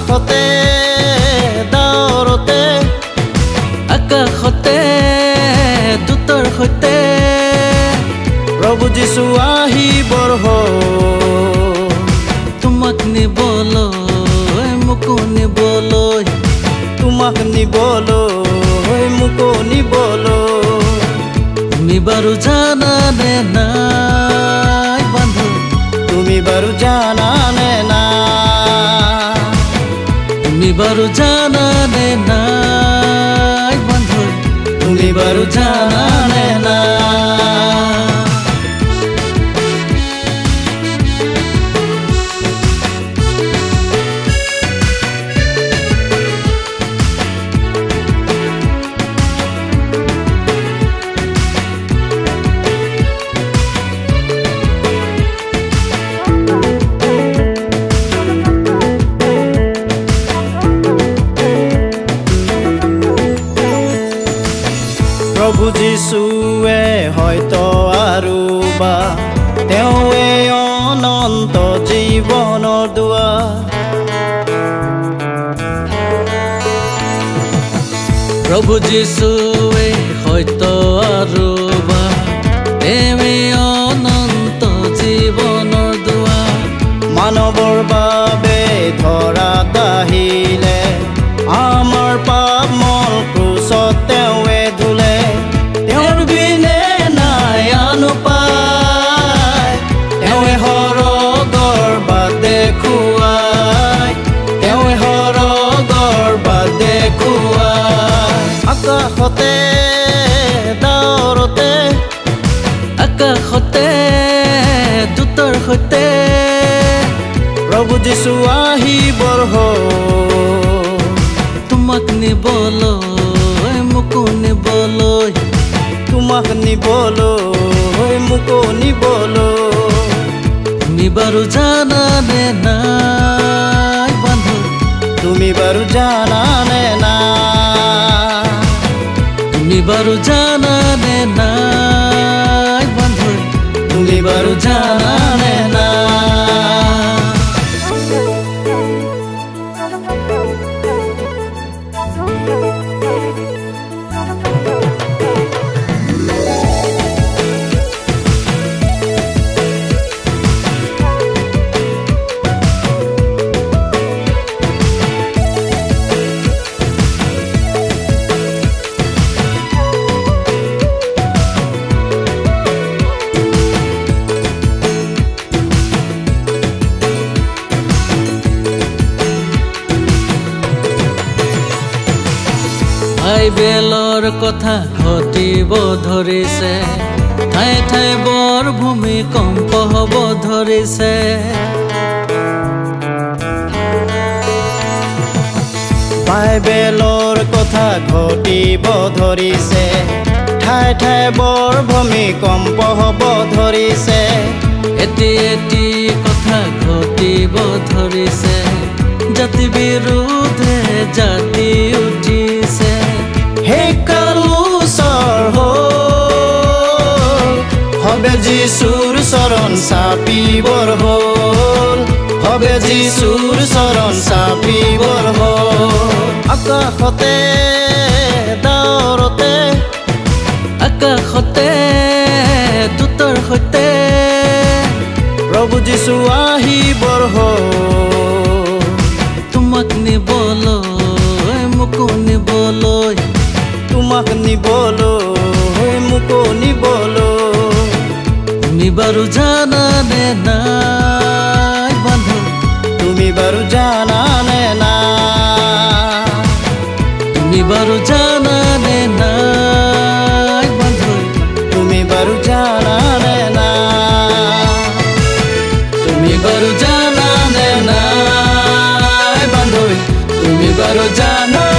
আকাশতে ডাৱৰতে আকাশতে দূতৰ সৈতে প্ৰভু যীশু আহিবৰ হ'ল তোমাক নিবলৈ মোকো নিবলৈ তোমাক নিবলৈ মোকো নিবলৈ তুমি বাৰু জানানে নাই বন্ধু তুমি বাৰু জানানে নাই তুমি বাৰু জানানে নাই বন্ধু তুমি বাৰু জানানে নাই প্ৰভু যীশুৱে হয়তো আৰু বা তেওঁৱে অনন্ত জীৱনৰ দুৱাৰ প্ৰভু যীশুৱে হয়তো আৰু বা তেওঁৱে অনন্ত জীৱনৰ দুৱাৰ মানৱৰ বাবে ধৰাত আহিলে আমাৰ পাপ মল ক্ৰুচত তেওঁৱে ধুলে তেওঁৰ বিনে নাই আন উপায় তেওঁৱে সৰগৰ বাট দেখুৱাই তেওঁৱে সৰগৰ বাট দেখুৱাই আকাশতে ডাৱৰতে আকাশতে দূতৰ সৈতে প্ৰভু যীশু আহিবৰ হ'ল তোমাক নিবলৈ মোকো নিবলৈ তোমাক নিবলৈ মোকো নিবলৈ তুমি বাৰু জানানে নাই বন্ধু তুমি বাৰু জানানে নাই তুমি বাৰু জানানে নাই বন্ধু তুমি বাৰু জানানে নাই বাইবেলৰ কথা ঘটিব ধৰিছে ঠাই ঠাই বৰ ভূমিকম্প হ'ব ধৰিছে বাইবেলৰ কথা ঘটিব ধৰিছে ঠাই ঠাই বৰ ভূমিকম্প হ'ব ধৰিছে এটি এটি কথা ঘটিব ধৰিছে জাতি বিৰুদ্ধে জাতি উঠিছে সেইকাল ওচৰ হ'ল হবে যীশুৰ চৰণ চাপিবৰ হ'ল হবে যীশুৰ চৰণ চাপিবৰ হ'ল আকাশতে ডাৱৰতে আকাশতে দূতৰ সৈতে প্ৰভু যীশু আহিবৰ হ'ল তোমাক নিবলৈ মোকো নিবলৈ তোমাক নিবলৈ মোকো নিবলৈ তুমি বাৰু জানানে নাই বন্ধু তুমি বাৰু জানানে নাই তুমি বাৰু জানানে নাই বন্ধু তুমি বাৰু জানানে নাই তুমি বাৰু জানানে নাই বন্ধু তুমি বাৰু জানা